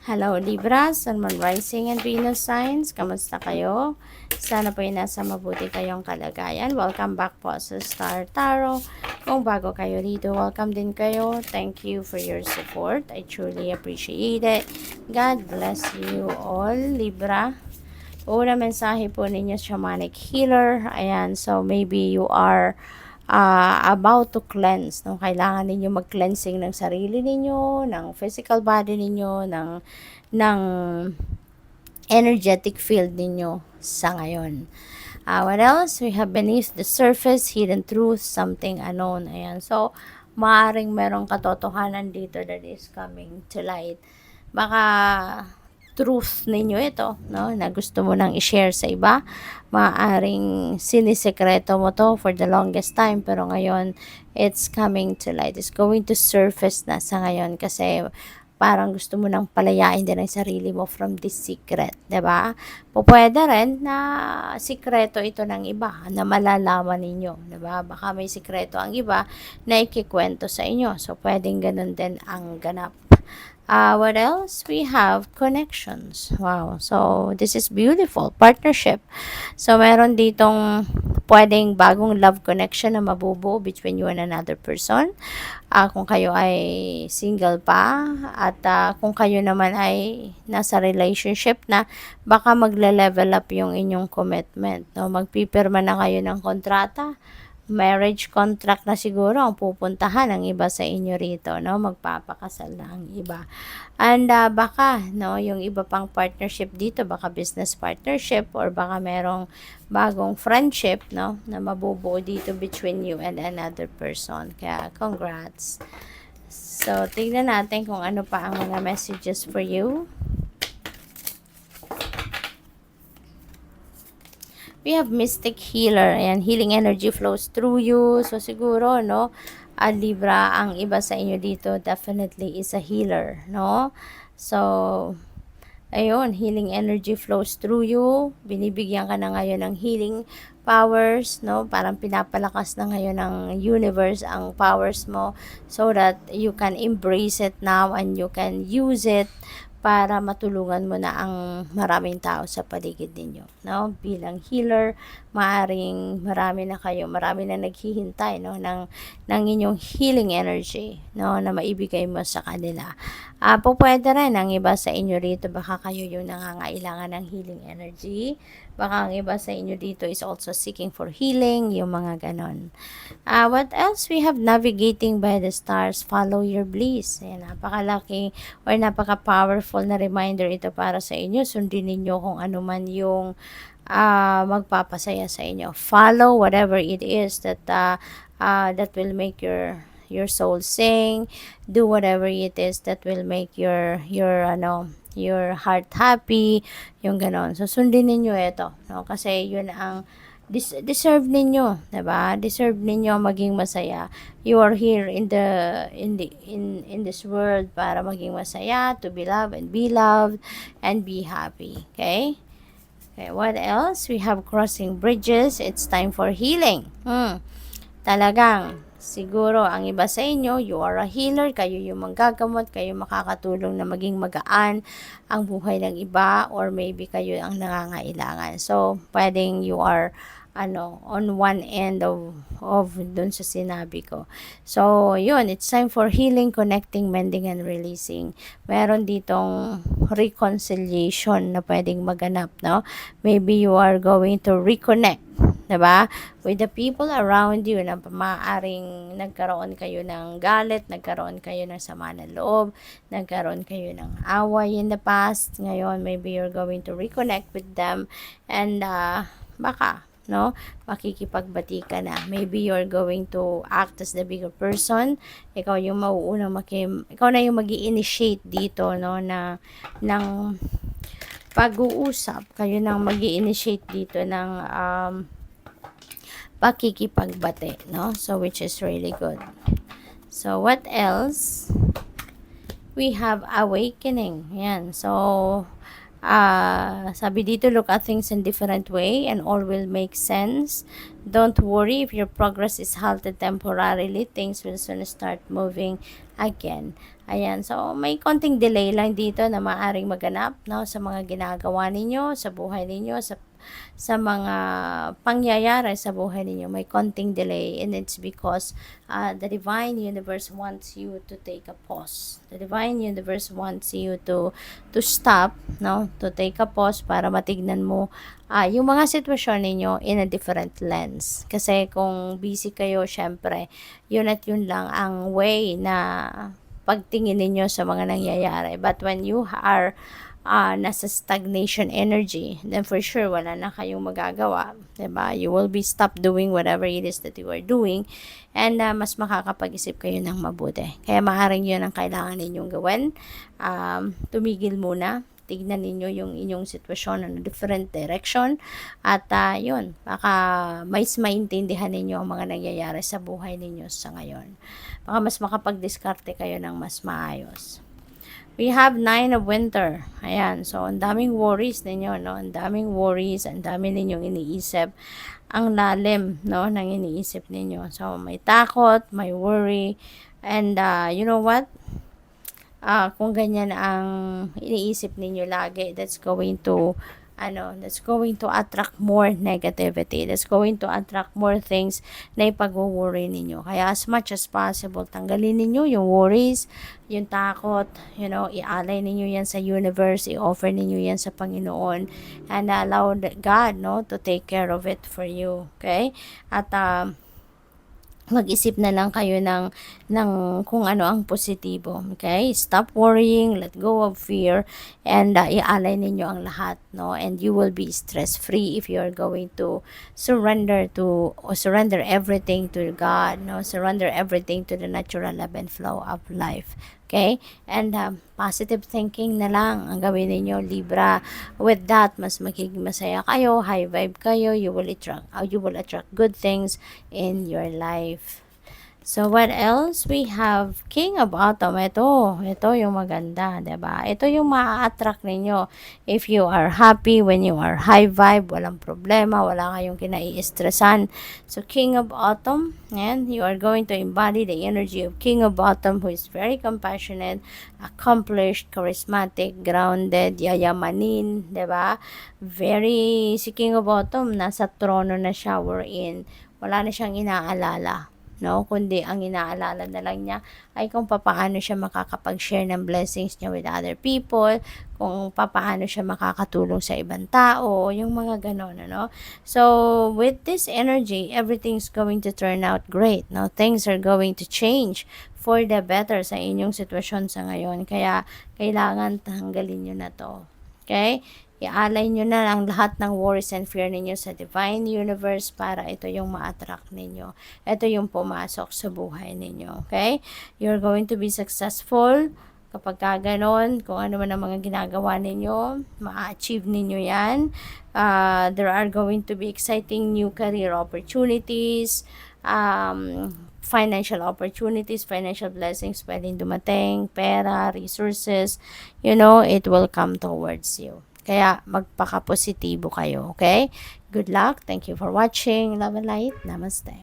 Hello Libra, Sun, Moon, Rising, and Venus signs. Kamusta kayo? Sana po ay nasa mabuti kayong kalagayan. Welcome back po sa Star Tarot. Kung bago kayo dito, welcome din kayo. Thank you for your support. I truly appreciate it. God bless you all, Libra. Una mensahe po ninyo, Shamanic Healer. Ayan, so maybe you are about to cleanse, no? Kailangan ninyo mag-cleansing ng sarili ninyo, ng physical body ninyo, ng energetic field ninyo sa ngayon. What else? We have beneath the surface, hidden truth, something unknown. Ayan. So, maaring merong katotohanan dito that is coming to light. Baka truth ninyo ito, no? Na gusto mo nang i-share sa iba. Maaring sinisekreto mo to for the longest time, pero ngayon, it's coming to light. It's going to surface na sa ngayon kasi parang gusto mo nang palayain din ang sarili mo from this secret, 'di ba? Pwede rin na sikreto ito ng iba na malalaman ninyo, 'di ba? Baka may sikreto ang iba na ikikwento sa inyo. So pwedeng ganun din ang ganap. What else? We have connections. Wow. So, this is beautiful. Partnership. So, meron ditong pwedeng bagong love connection na mabubuo between you and another person. Kung kayo ay single pa at kung kayo naman ay nasa relationship na, baka magle-level up yung inyong commitment. No? Magpipirma na kayo ng kontrata, marriage contract na siguro ang pupuntahan ng iba sa inyo rito, no? Magpapakasal na ang iba. And baka, no, yung iba pang partnership dito, baka business partnership or baka merong bagong friendship, no, na mabubuo dito between you and another person. Kaya, congrats. So, tingnan natin kung ano pa ang mga messages for you. We have mystic healer. Ayan, healing energy flows through you. So, siguro, no, Libra, ang iba sa inyo dito definitely is a healer, no? So, ayun, healing energy flows through you. Binibigyan ka na ngayon ng healing powers, no? Parang pinapalakas na ngayon ng universe ang powers mo so that you can embrace it now and you can use it para matulungan mo na ang maraming tao sa paligid ninyo, no? Bilang healer, maaring marami na naghihintay, no, ng inyong healing energy, no, na maibigay mo sa kanila. Pwede rin ang iba sa inyo rito, baka kayo yung nangangailangan ng healing energy. Baka ang iba sa inyo dito is also seeking for healing, yung mga ganon. What else? We have navigating by the stars, follow your bliss. Ayan, napakalaki or napaka-powerful na reminder ito para sa inyo. Sundin ninyo kung ano man yung magpapasaya sa inyo. Follow whatever it is that will make your soul sing. Do whatever it is that will make your heart happy, yung ganon. So, sundin ninyo ito, no? Kasi yun ang deserve ninyo, 'di ba? Deserve ninyo maging masaya. You are here in this world para maging masaya, to be loved and be happy, okay? Okay, what else? We have crossing bridges. It's time for healing. Talagang siguro ang iba sa inyo, you are a healer, kayo yung manggagamot, kayo makakatulong na maging magaan ang buhay ng iba, or maybe kayo ang nangangailangan. So, pwedeng you are on one end of dun sa sinabi ko. So, yun, it's time for healing, connecting, mending, and releasing. Meron ditong reconciliation na pwedeng maganap, no? Maybe you are going to reconnect, diba? With the people around you na maaaring nagkaroon kayo ng galit, nagkaroon kayo ng sama ng loob, nagkaroon kayo ng away in the past. Ngayon, maybe you're going to reconnect with them and baka, no, makikipagbati ka na. Maybe you're going to act as the bigger person. Ikaw yung mauunang ikaw na yung magi-initiate dito, no, ng pag-uusap. Kayo nang magi-initiate dito ng pakikipagbati, no? So, which is really good. So, what else? We have awakening. Yan. So, Sabi dito, look at things in different way and all will make sense. Don't worry if your progress is halted temporarily. Things will soon start moving again. Ayan. So, may konting delay lang dito na maaaring maganap, no, sa mga ginagawa ninyo, sa buhay ninyo, sa mga pangyayari sa buhay ninyo. May konting delay, and it's because the divine universe wants you to take a pause. The divine universe wants you to stop, no, to take a pause para matignan mo yung mga sitwasyon ninyo in a different lens. Kasi kung busy kayo, syempre, yun at yun lang ang way na pagtingin ninyo sa mga nangyayari. But when you are nasa stagnation energy, then for sure wala na kayong magagawa, 'di ba? You will be stop doing whatever it is that you are doing, and mas makakapag-isip kayo ng mabuti. Kaya maaaring 'yun ang kailangan ninyong gawin. Tumigil muna, tignan ninyo yung inyong sitwasyon in a different direction, at yun, baka mas maintindihan ninyo ang mga nangyayari sa buhay ninyo sa ngayon. Baka mas makapag-diskarte kayo ng mas maayos. We have 9 of winter. Ayan. So, ang daming worries ninyo, no? Ang daming worries, ang dami ninyong iniisip. Ang lalim, no, ng iniisip ninyo. So, may takot, may worry. And, you know what? Kung ganyan ang iniisip ninyo lagi, that's going to attract more negativity. That's going to attract more things na ipag-worry ninyo. Kaya as much as possible, tanggalin ninyo yung worries, yung takot, ialay ninyo yan sa universe, i-offer ninyo yan sa Panginoon, and allow God, no, to take care of it for you. Okay? At mag-isip na lang kayo ng kung ano ang positibo. Okay? Stop worrying, let go of fear, and ialay ninyo ang lahat, no? And you will be stress-free if you are going to surrender everything to God, no? Surrender everything to the natural ebb and flow of life. Okay? And positive thinking na lang ang gawin ninyo, Libra. With that, mas magiging masaya kayo, high vibe kayo, you will attract good things in your life. So, what else? We have King of Autumn. Ito yung maganda, diba? Ito yung ma-attract ninyo. If you are happy, when you are high vibe, walang problema, wala kayong kinai-stressan. So, King of Autumn, and you are going to embody the energy of King of Autumn, who is very compassionate, accomplished, charismatic, grounded, yayamanin, diba? Si King of Autumn, nasa trono na siya, wherein wala na siyang inaalala, no? Kundi ang inaalala na lang niya ay kung papaano siya makakapag-share ng blessings niya with other people, kung papaano siya makakatulong sa ibang tao, yung mga ganon, ano? So, with this energy, everything's going to turn out great, no? Things are going to change for the better sa inyong sitwasyon sa ngayon. Kaya, kailangan tanggalin nyo na to. Okay? Ialay nyo na ang lahat ng worries and fear ninyo sa divine universe para ito yung ma-attract ninyo. Ito yung pumasok sa buhay ninyo. Okay? You're going to be successful kapag ganon. Kung ano man ang mga ginagawa ninyo, ma-achieve ninyo yan. There are going to be exciting new career opportunities, financial opportunities, financial blessings pwedeng dumating, pera, resources, it will come towards you. Kaya magpaka-positibo kayo, okay? Good luck. Thank you for watching. Love and light. Namaste.